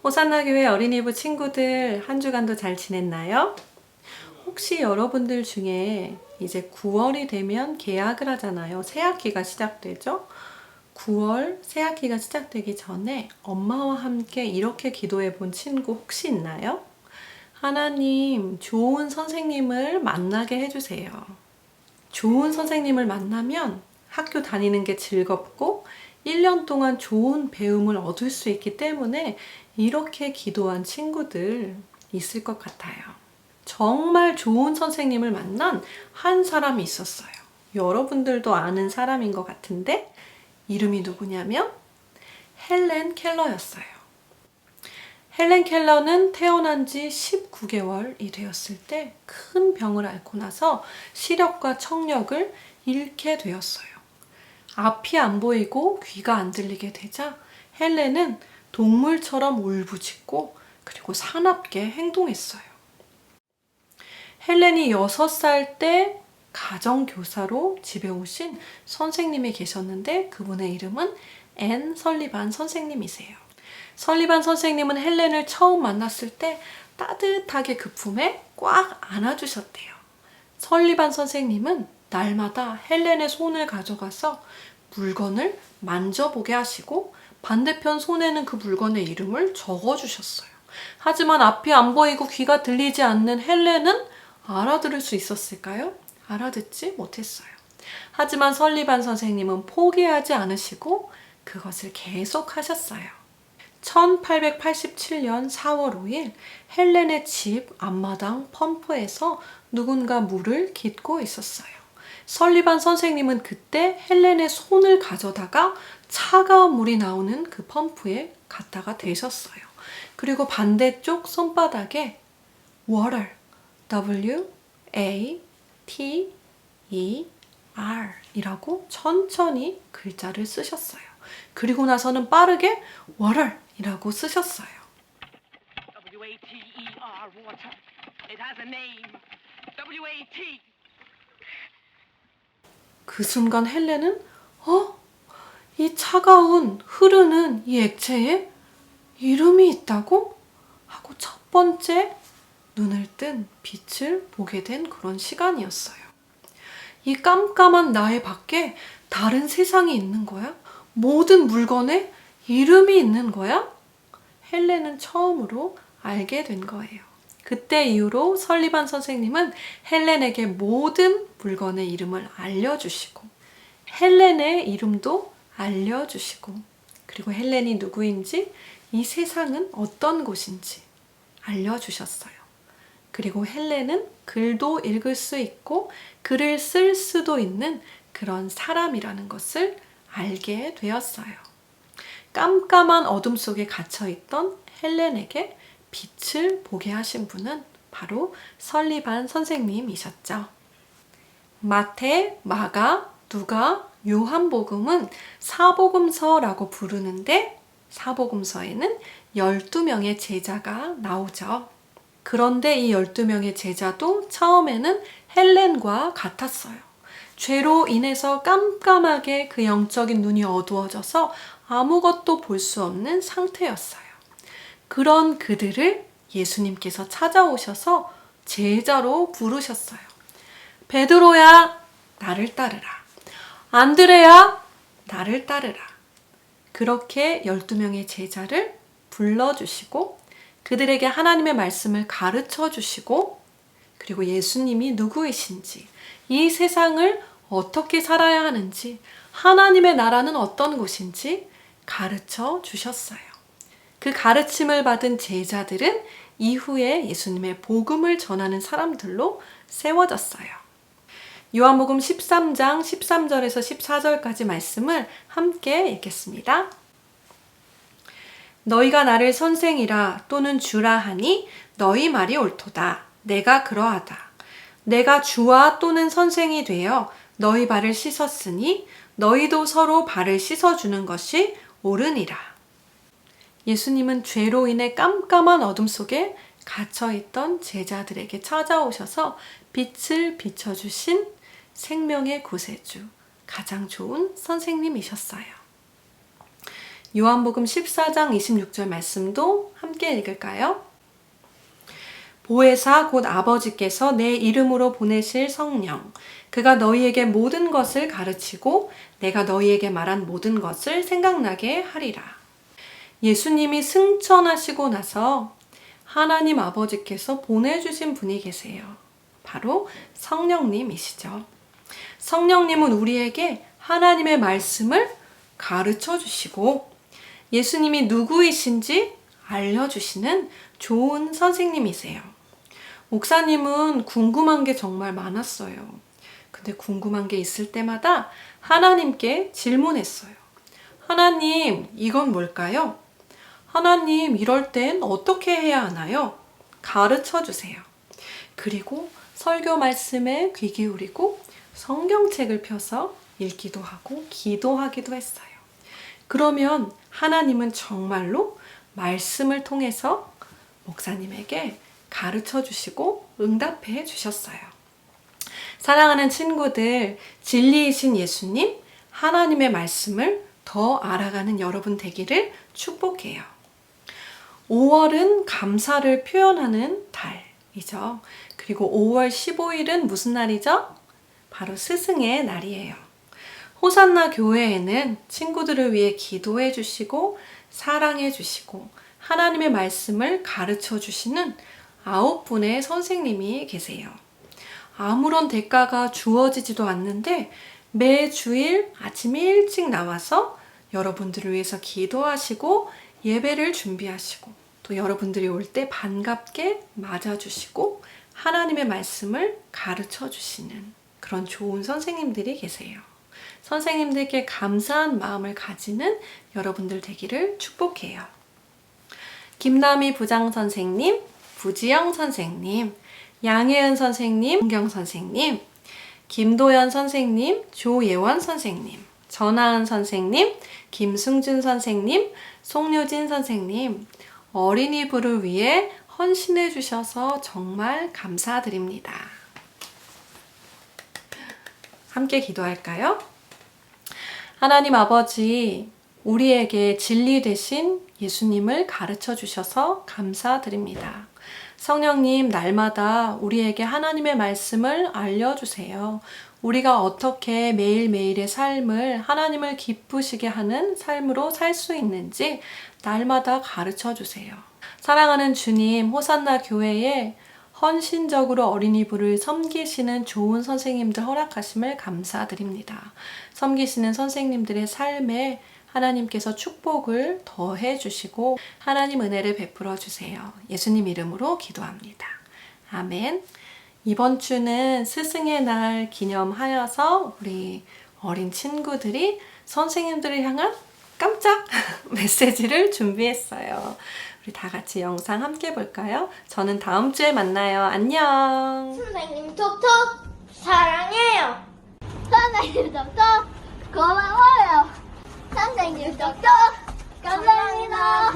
호산나 교회 어린이부 친구들 한 주간도 잘 지냈나요? 혹시 여러분들 중에 이제 9월이 되면 개학을 하잖아요. 새 학기가 시작되죠? 9월 새 학기가 시작되기 전에 엄마와 함께 이렇게 기도해 본 친구 혹시 있나요? 하나님, 좋은 선생님을 만나게 해주세요. 좋은 선생님을 만나면 학교 다니는 게 즐겁고 1년 동안 좋은 배움을 얻을 수 있기 때문에 이렇게 기도한 친구들 있을 것 같아요. 정말 좋은 선생님을 만난 한 사람이 있었어요. 여러분들도 아는 사람인 것 같은데 이름이 누구냐면 헬렌 켈러였어요. 헬렌 켈러는 태어난 지 19개월이 되었을 때 큰 병을 앓고 나서 시력과 청력을 잃게 되었어요. 앞이 안 보이고 귀가 안 들리게 되자 헬렌은 동물처럼 울부짖고 그리고 사납게 행동했어요. 헬렌이 6살 때 가정교사로 집에 오신 선생님이 계셨는데 그분의 이름은 앤 설리반 선생님이세요. 설리반 선생님은 헬렌을 처음 만났을 때 따뜻하게 그 품에 꽉 안아주셨대요. 설리반 선생님은 날마다 헬렌의 손을 가져가서 물건을 만져보게 하시고 반대편 손에는 그 물건의 이름을 적어주셨어요. 하지만 앞이 안 보이고 귀가 들리지 않는 헬렌은 알아들을 수 있었을까요? 알아듣지 못했어요. 하지만 설리반 선생님은 포기하지 않으시고 그것을 계속 하셨어요. 1887년 4월 5일 헬렌의 집 앞마당 펌프에서 누군가 물을 깃고 있었어요. 설리반 선생님은 그때 헬렌의 손을 가져다가 차가운 물이 나오는 그 펌프에 갖다가 대셨어요. 그리고 반대쪽 손바닥에 water, W-A-T-E-R 이라고 천천히 글자를 쓰셨어요. 그리고 나서는 빠르게 water 이라고 쓰셨어요. W-A-T-E-R, water. It has a name. W-A-T. 그 순간 헬렌은 이 차가운 흐르는 이 액체에 이름이 있다고? 하고 첫 번째 눈을 뜬 빛을 보게 된 그런 시간이었어요. 이 깜깜한 나의 밖에 다른 세상이 있는 거야? 모든 물건에 이름이 있는 거야? 헬렌은 처음으로 알게 된 거예요. 그때 이후로 설리반 선생님은 헬렌에게 모든 물건의 이름을 알려주시고 헬렌의 이름도 알려주시고 그리고 헬렌이 누구인지 이 세상은 어떤 곳인지 알려주셨어요. 그리고 헬렌은 글도 읽을 수 있고 글을 쓸 수도 있는 그런 사람이라는 것을 알게 되었어요. 깜깜한 어둠 속에 갇혀있던 헬렌에게 빛을 보게 하신 분은 바로 설리반 선생님이셨죠. 마태, 마가, 누가, 요한복음은 사복음서라고 부르는데 사복음서에는 12명의 제자가 나오죠. 그런데 이 12명의 제자도 처음에는 헬렌과 같았어요. 죄로 인해서 깜깜하게 그 영적인 눈이 어두워져서 아무것도 볼 수 없는 상태였어요. 그런 그들을 예수님께서 찾아오셔서 제자로 부르셨어요. 베드로야, 나를 따르라. 안드레야, 나를 따르라. 그렇게 12명의 제자를 불러주시고 그들에게 하나님의 말씀을 가르쳐 주시고 그리고 예수님이 누구이신지 이 세상을 어떻게 살아야 하는지 하나님의 나라는 어떤 곳인지 가르쳐 주셨어요. 그 가르침을 받은 제자들은 이후에 예수님의 복음을 전하는 사람들로 세워졌어요. 요한복음 13장 13절에서 14절까지 말씀을 함께 읽겠습니다. 너희가 나를 선생이라 또는 주라 하니 너희 말이 옳도다. 내가 그러하다. 내가 주와 또는 선생이 되어 너희 발을 씻었으니 너희도 서로 발을 씻어주는 것이 옳으니라. 예수님은 죄로 인해 깜깜한 어둠 속에 갇혀있던 제자들에게 찾아오셔서 빛을 비춰주신 생명의 구세주, 가장 좋은 선생님이셨어요. 요한복음 14장 26절 말씀도 함께 읽을까요? 보혜사 곧 아버지께서 내 이름으로 보내실 성령 그가 너희에게 모든 것을 가르치고 내가 너희에게 말한 모든 것을 생각나게 하리라. 예수님이 승천하시고 나서 하나님 아버지께서 보내주신 분이 계세요. 바로 성령님이시죠. 성령님은 우리에게 하나님의 말씀을 가르쳐 주시고 예수님이 누구이신지 알려주시는 좋은 선생님이세요. 목사님은 궁금한 게 정말 많았어요. 근데 궁금한 게 있을 때마다 하나님께 질문했어요. 하나님, 이건 뭘까요? 하나님, 이럴 땐 어떻게 해야 하나요? 가르쳐 주세요. 그리고 설교 말씀에 귀 기울이고 성경책을 펴서 읽기도 하고 기도하기도 했어요. 그러면 하나님은 정말로 말씀을 통해서 목사님에게 가르쳐 주시고 응답해 주셨어요. 사랑하는 친구들, 진리이신 예수님, 하나님의 말씀을 더 알아가는 여러분 되기를 축복해요. 5월은 감사를 표현하는 달이죠. 그리고 5월 15일은 무슨 날이죠? 바로 스승의 날이에요. 호산나 교회에는 친구들을 위해 기도해 주시고 사랑해 주시고 하나님의 말씀을 가르쳐 주시는 9분의 선생님이 계세요. 아무런 대가가 주어지지도 않는데 매주일 아침 일찍 나와서 여러분들을 위해서 기도하시고 예배를 준비하시고 또 여러분들이 올 때 반갑게 맞아주시고 하나님의 말씀을 가르쳐 주시는 그런 좋은 선생님들이 계세요. 선생님들께 감사한 마음을 가지는 여러분들 되기를 축복해요. 김남희 부장 선생님, 부지영 선생님, 양혜은 선생님, 홍경 선생님, 김도연 선생님, 조예원 선생님, 전하은 선생님, 김승준 선생님, 송유진 선생님, 어린이 부를 위해 헌신해 주셔서 정말 감사드립니다. 함께 기도할까요? 하나님 아버지, 우리에게 진리 되신 예수님을 가르쳐 주셔서 감사드립니다. 성령님, 날마다 우리에게 하나님의 말씀을 알려주세요. 우리가 어떻게 매일매일의 삶을 하나님을 기쁘시게 하는 삶으로 살 수 있는지 날마다 가르쳐 주세요. 사랑하는 주님, 호산나 교회에 헌신적으로 어린이 부를 섬기시는 좋은 선생님들 허락하심을 감사드립니다. 섬기시는 선생님들의 삶에 하나님께서 축복을 더해 주시고 하나님 은혜를 베풀어 주세요. 예수님 이름으로 기도합니다. 아멘. 이번 주는 스승의 날 기념하여서 우리 어린 친구들이 선생님들을 향한 깜짝 메시지를 준비했어요. 우리 다 같이 영상 함께 볼까요? 저는 다음 주에 만나요. 안녕. 선생님 톡톡 사랑해요. 선생님 톡톡 고마워요. 선생님 톡톡 감사합니다.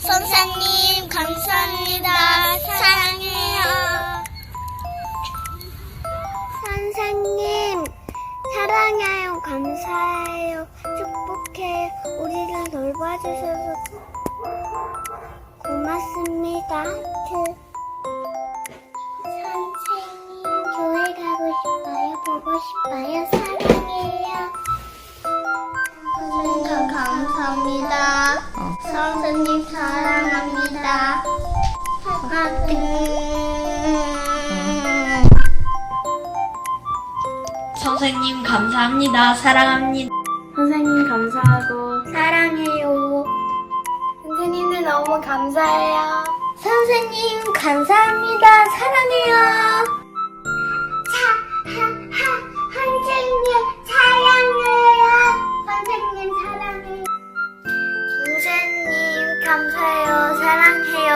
선생님 감사합니다. 사랑해요. 선생님 사랑해요. 감사해요. 축복해요. 우리를 돌봐주셔서 고맙습니다. 선생님 교회 가고 싶어요. 보고 싶어요. 사랑해요. 선생님 감사합니다. 선생님 사랑합니다. 선생님 감사합니다. 사랑합니다. 선생님 감사하고 사랑해요. 선생님들 너무 감사해요. 선생님 감사합니다. 사랑해요. 선생님 사랑해요. 선생님 사랑해요. 선생님 감사해요. 사랑해요.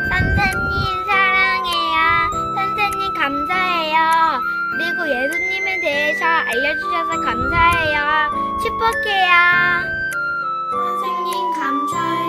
선생님 사랑해요. 선생님 감사해요. 그리고 예수님에 대해서 알려주셔서 감사해요. 축복해요. 선생님 감사해요.